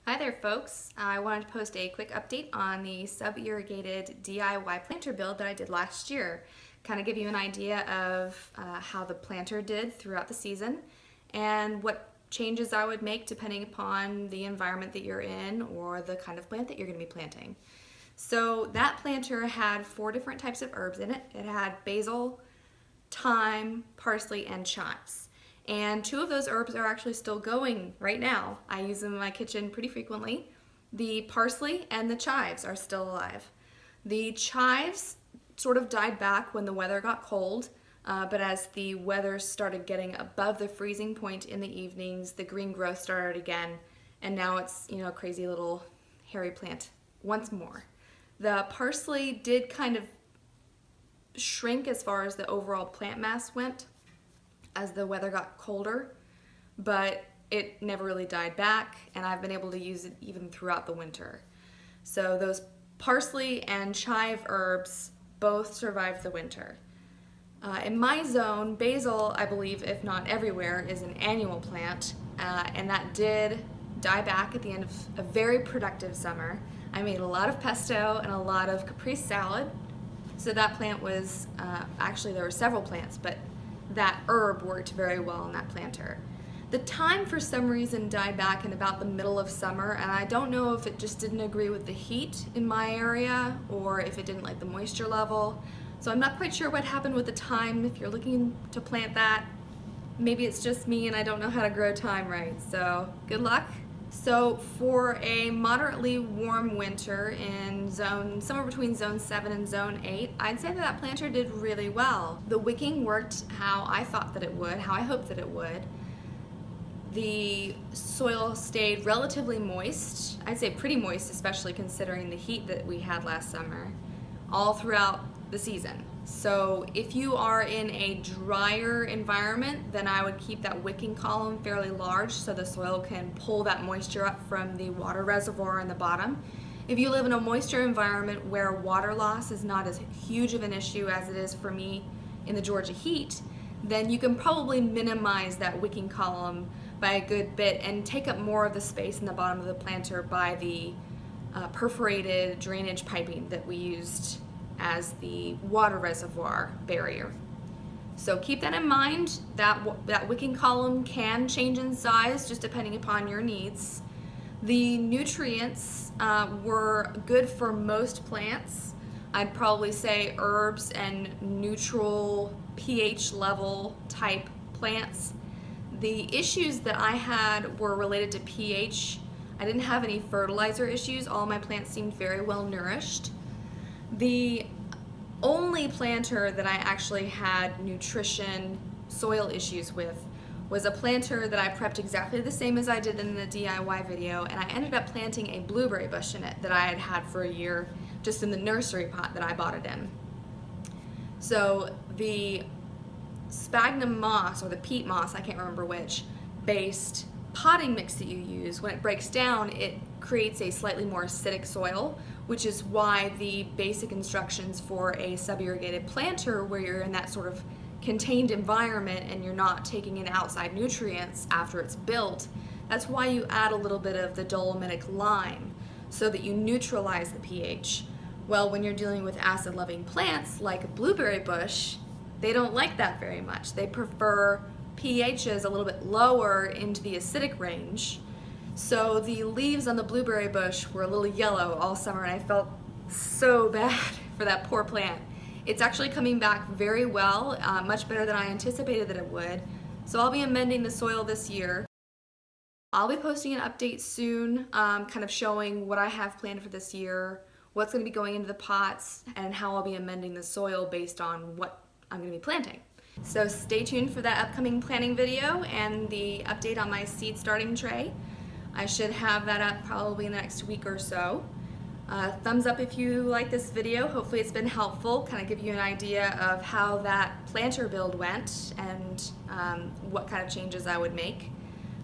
Hi there folks, I wanted to post a quick update on the sub-irrigated DIY planter build that I did last year. Kind of give you an idea of how the planter did throughout the season and what changes I would make depending upon the environment that you're in or the kind of plant that you're going to be planting. So that planter had 4 different types of herbs in it. It had basil, thyme, parsley, and chives. And 2 of those herbs are actually still going right now. I use them in my kitchen pretty frequently. The parsley and the chives are still alive. The chives sort of died back when the weather got cold, but as the weather started getting above the freezing point in the evenings, the green growth started again, and now it's, a crazy little hairy plant once more. The parsley did kind of shrink as far as the overall plant mass went as the weather got colder, but it never really died back, and I've been able to use it even throughout the winter. So those parsley and chive herbs both survived the winter. In my zone, basil, I believe, if not everywhere, is an annual plant, and that did die back at the end of a very productive summer. I made a lot of pesto and a lot of caprese salad. So that plant was, actually there were several plants, but that herb worked very well in that planter. The thyme for some reason died back in about the middle of summer, and I don't know if it just didn't agree with the heat in my area or if it didn't like the moisture level. So I'm not quite sure what happened with the thyme. If you're looking to plant that, maybe it's just me and I don't know how to grow thyme right, so good luck. So for a moderately warm winter in somewhere between zone 7 and zone 8, I'd say that planter did really well. The wicking worked how I thought that it would, how I hoped that it would. The soil stayed relatively moist, I'd say pretty moist, especially considering the heat that we had last summer, all throughout the season. So if you are in a drier environment, then I would keep that wicking column fairly large so the soil can pull that moisture up from the water reservoir in the bottom. If you live in a moisture environment where water loss is not as huge of an issue as it is for me in the Georgia heat, then you can probably minimize that wicking column by a good bit and take up more of the space in the bottom of the planter by the perforated drainage piping that we used as the water reservoir barrier. So keep that in mind. That wicking column can change in size just depending upon your needs. The nutrients were good for most plants. I'd probably say herbs and neutral pH level type plants. The issues that I had were related to pH. I didn't have any fertilizer issues. All my plants seemed very well nourished. The only planter that I actually had nutrition soil issues with was a planter that I prepped exactly the same as I did in the DIY video, and I ended up planting a blueberry bush in it that I had had for a year just in the nursery pot that I bought it in. So the sphagnum moss, or the peat moss, I can't remember which, based potting mix that you use, when it breaks down, it creates a slightly more acidic soil, which is why the basic instructions for a sub-irrigated planter, where you're in that sort of contained environment and you're not taking in outside nutrients after it's built, that's why you add a little bit of the dolomitic lime so that you neutralize the pH. Well, when you're dealing with acid-loving plants like a blueberry bush, they don't like that very much. They prefer pHs a little bit lower into the acidic range. So the leaves on the blueberry bush were a little yellow all summer, and I felt so bad for that poor plant. It's actually coming back very well, much better than I anticipated that it would. So I'll be amending the soil this year. I'll be posting an update soon, kind of showing what I have planned for this year, what's going to be going into the pots, and how I'll be amending the soil based on what I'm going to be planting. So stay tuned for that upcoming planting video and the update on my seed starting tray. I should have that up probably in the next week or so. Thumbs up if you like this video. Hopefully it's been helpful, kind of give you an idea of how that planter build went and what kind of changes I would make.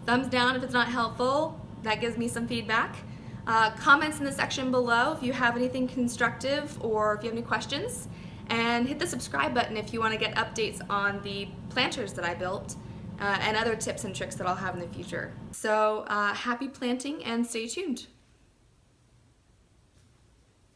Thumbs down if it's not helpful. That gives me some feedback. Comments in the section below if you have anything constructive or if you have any questions. And hit the subscribe button if you want to get updates on the planters that I built. and other tips and tricks that I'll have in the future. So happy planting and stay tuned.